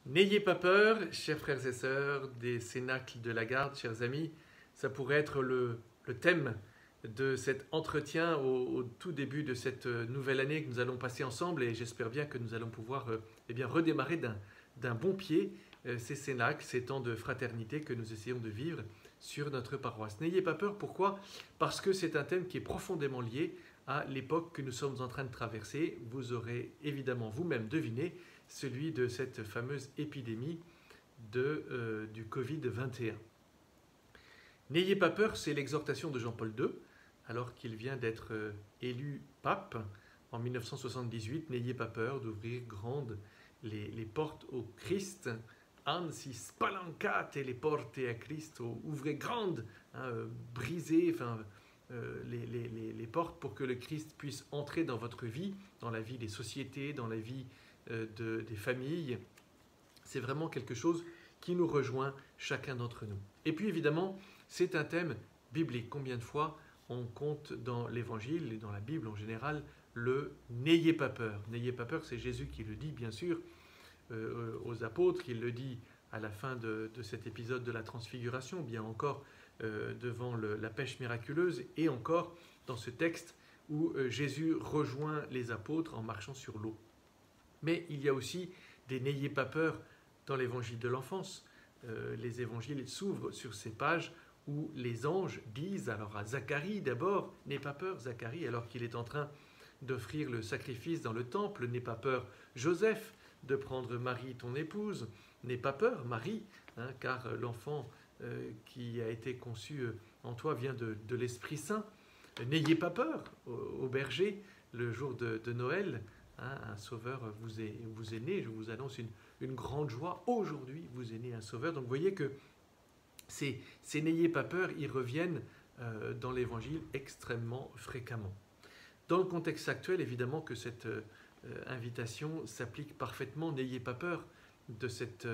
N'ayez pas peur, chers frères et sœurs des Cénacles de la Garde, chers amis. Ça pourrait être le thème de cet entretien au tout début de cette nouvelle année que nous allons passer ensemble, et j'espère bien que nous allons pouvoir redémarrer d'un bon pied ces Cénacles, ces temps de fraternité que nous essayons de vivre sur notre paroisse. N'ayez pas peur, pourquoi? Parce que c'est un thème qui est profondément lié à l'époque que nous sommes en train de traverser. Vous aurez évidemment vous-même deviné, celui de cette fameuse épidémie du Covid-21. N'ayez pas peur, c'est l'exhortation de Jean-Paul II, alors qu'il vient d'être élu pape en 1978. N'ayez pas peur d'ouvrir grandes les portes au Christ. Ansi spalancate les porte a Cristo. Ouvrez grandes, brisez les portes pour que le Christ puisse entrer dans votre vie, dans la vie des sociétés, dans la vie des familles. C'est vraiment quelque chose qui nous rejoint chacun d'entre nous. Et puis évidemment, c'est un thème biblique. Combien de fois on compte dans l'Évangile et dans la Bible en général le « n'ayez pas peur ». N'ayez pas peur, c'est Jésus qui le dit bien sûr aux apôtres, il le dit à la fin de cet épisode de la Transfiguration, bien encore devant la pêche miraculeuse, et encore dans ce texte où Jésus rejoint les apôtres en marchant sur l'eau. Mais il y a aussi des « n'ayez pas peur » dans l'évangile de l'enfance. Les évangiles s'ouvrent sur ces pages où les anges disent alors à Zacharie d'abord « N'aie pas peur Zacharie » alors qu'il est en train d'offrir le sacrifice dans le temple. « N'aie pas peur Joseph de prendre Marie ton épouse. N'aie pas peur Marie, car l'enfant qui a été conçu en toi vient de l'Esprit Saint. N'ayez pas peur au berger le jour de Noël. Un sauveur vous est né, je vous annonce une grande joie. Aujourd'hui, vous est né un sauveur. » Donc vous voyez que ces n'ayez pas peur, ils reviennent dans l'Évangile extrêmement fréquemment. Dans le contexte actuel, évidemment que cette invitation s'applique parfaitement. N'ayez pas peur de cette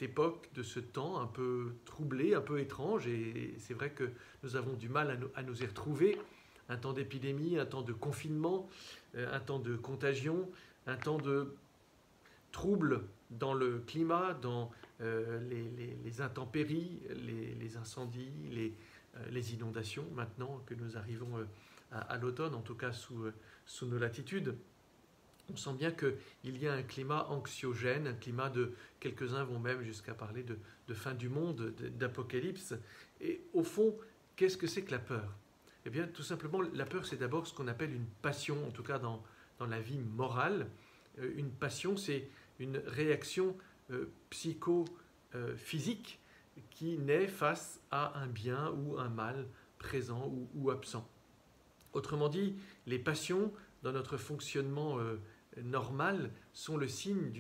époque, de ce temps un peu troublé, un peu étrange. Et c'est vrai que nous avons du mal à nous y retrouver. Un temps d'épidémie, un temps de confinement, un temps de contagion, un temps de trouble dans le climat, dans les intempéries, les incendies, les inondations, maintenant que nous arrivons à l'automne, en tout cas sous nos latitudes. On sent bien qu'il y a un climat anxiogène, un climat de... Quelques-uns vont même jusqu'à parler de fin du monde, d'apocalypse. Et au fond, qu'est-ce que c'est que la peur ? Eh bien, tout simplement, la peur, c'est d'abord ce qu'on appelle une passion, en tout cas dans la vie morale. Une passion, c'est une réaction psychophysique qui naît face à un bien ou un mal présent ou absent. Autrement dit, les passions, dans notre fonctionnement normal, sont le signe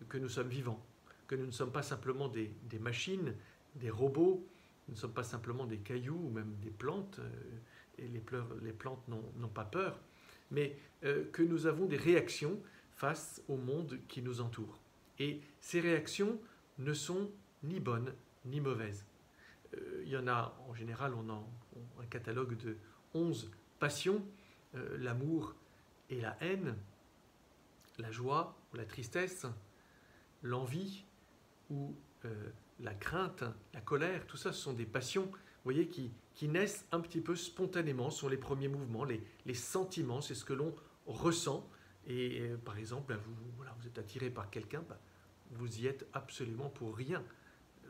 que nous sommes vivants, que nous ne sommes pas simplement des machines, des robots. Nous ne sommes pas simplement des cailloux ou même des plantes, et les plantes n'ont pas peur, mais que nous avons des réactions face au monde qui nous entoure. Et ces réactions ne sont ni bonnes ni mauvaises. Il y en a, en général, on a un catalogue de 11 passions, l'amour et la haine, la joie ou la tristesse, l'envie ou la crainte, la colère, tout ça, ce sont des passions, vous voyez, qui naissent un petit peu spontanément, ce sont les premiers mouvements, les sentiments, c'est ce que l'on ressent. Et par exemple, vous êtes attiré par quelqu'un, vous y êtes absolument pour rien.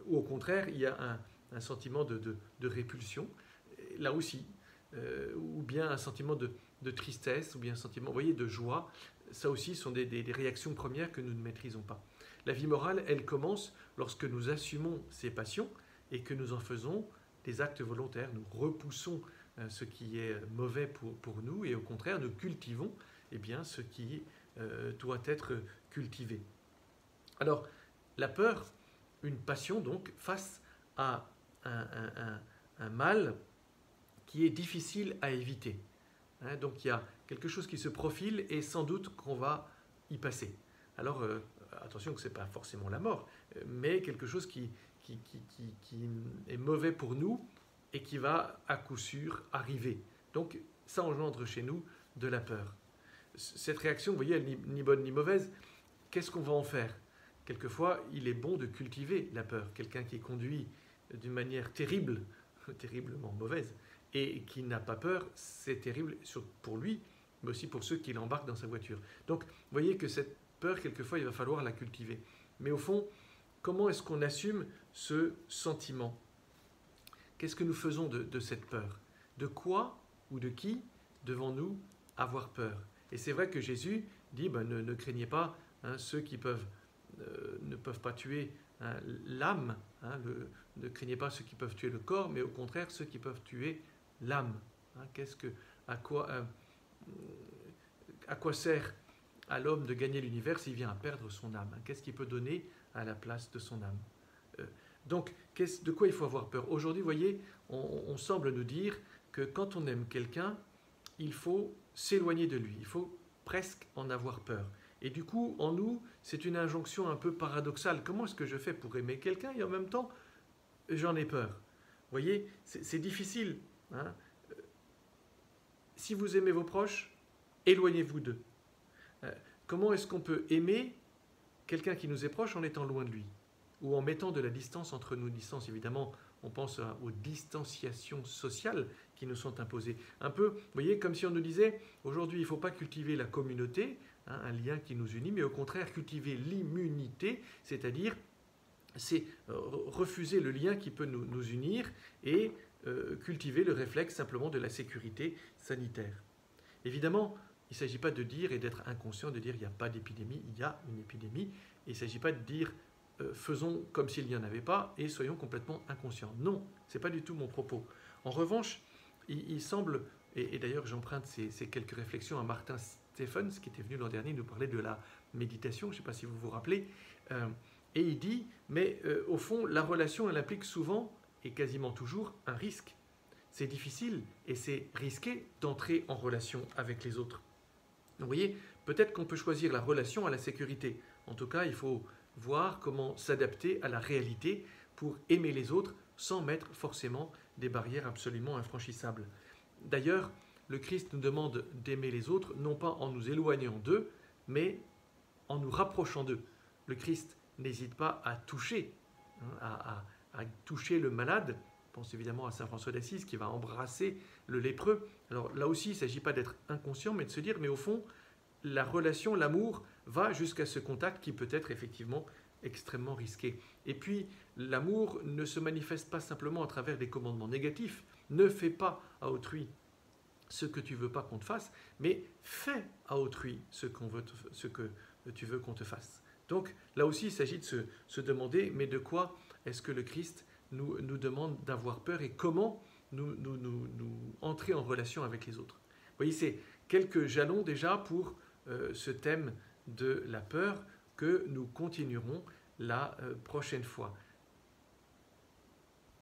Ou au contraire, il y a un sentiment de répulsion, là aussi, ou bien un sentiment de tristesse, ou bien un sentiment, vous voyez, de joie. Ça aussi sont des réactions premières que nous ne maîtrisons pas. La vie morale, elle commence lorsque nous assumons ces passions et que nous en faisons des actes volontaires. Nous repoussons ce qui est mauvais pour nous et au contraire, nous cultivons ce qui doit être cultivé. Alors, la peur, une passion donc, face à un mal qui est difficile à éviter. Donc il y a quelque chose qui se profile et sans doute qu'on va y passer. Alors attention que ce n'est pas forcément la mort, mais quelque chose qui est mauvais pour nous et qui va à coup sûr arriver. Donc ça engendre chez nous de la peur. Cette réaction, vous voyez, elle n'est ni bonne ni mauvaise. Qu'est-ce qu'on va en faire ? quelquefois, il est bon de cultiver la peur. Quelqu'un qui est conduit d'une manière terrible, terriblement mauvaise, et qui n'a pas peur, c'est terrible pour lui, mais aussi pour ceux qui l'embarquent dans sa voiture. Donc, vous voyez que cette peur, quelquefois, il va falloir la cultiver. Mais au fond, comment est-ce qu'on assume ce sentiment? Qu'est-ce que nous faisons de cette peur? De quoi ou de qui devons-nous avoir peur? Et c'est vrai que Jésus dit, ne craignez pas ceux qui ne peuvent pas tuer l'âme, ne craignez pas ceux qui peuvent tuer le corps, mais au contraire ceux qui peuvent tuer l'âme. À quoi sert à l'homme de gagner l'univers s'il vient à perdre son âme? Qu'est-ce qu'il peut donner à la place de son âme? Donc, de quoi il faut avoir peur? Aujourd'hui, vous voyez, on semble nous dire que quand on aime quelqu'un, il faut s'éloigner de lui, il faut presque en avoir peur. Et du coup, en nous, c'est une injonction un peu paradoxale. Comment est-ce que je fais pour aimer quelqu'un et en même temps, j'en ai peur? Vous voyez, c'est difficile. Si vous aimez vos proches, éloignez-vous d'eux. Comment est-ce qu'on peut aimer quelqu'un qui nous est proche en étant loin de lui? Ou en mettant de la distance entre nous? Distance, évidemment, on pense aux distanciations sociales qui nous sont imposées. Un peu, vous voyez, comme si on nous disait, aujourd'hui, il ne faut pas cultiver la communauté, un lien qui nous unit, mais au contraire, cultiver l'immunité, c'est-à-dire, c'est refuser le lien qui peut nous unir et cultiver le réflexe simplement de la sécurité sanitaire. Évidemment, il ne s'agit pas de dire et d'être inconscient, de dire il n'y a pas d'épidémie, il y a une épidémie. Et il ne s'agit pas de dire faisons comme s'il n'y en avait pas et soyons complètement inconscients. Non, ce n'est pas du tout mon propos. En revanche, il semble, et d'ailleurs j'emprunte ces quelques réflexions à Martin Stephens, qui était venu l'an dernier nous parler de la méditation, je ne sais pas si vous vous rappelez, et il dit, mais au fond, la relation, elle implique souvent, et quasiment toujours, un risque. C'est difficile et c'est risqué d'entrer en relation avec les autres. Donc, vous voyez, peut-être qu'on peut choisir la relation à la sécurité. En tout cas, il faut voir comment s'adapter à la réalité pour aimer les autres sans mettre forcément des barrières absolument infranchissables. D'ailleurs, le Christ nous demande d'aimer les autres, non pas en nous éloignant d'eux, mais en nous rapprochant d'eux. Le Christ n'hésite pas à toucher, à toucher le malade. Je pense évidemment à saint François d'Assise qui va embrasser le lépreux. Alors là aussi, il ne s'agit pas d'être inconscient, mais de se dire, mais au fond, la relation, l'amour va jusqu'à ce contact qui peut être effectivement extrêmement risqué. Et puis, l'amour ne se manifeste pas simplement à travers des commandements négatifs. Ne fais pas à autrui ce que tu ne veux pas qu'on te fasse, mais fais à autrui ce que tu veux qu'on te fasse. Donc, là aussi, il s'agit de se demander, mais de quoi est-ce que le Christ nous demande d'avoir peur et comment nous entrer en relation avec les autres? Vous voyez, c'est quelques jalons déjà pour ce thème de la peur que nous continuerons la prochaine fois.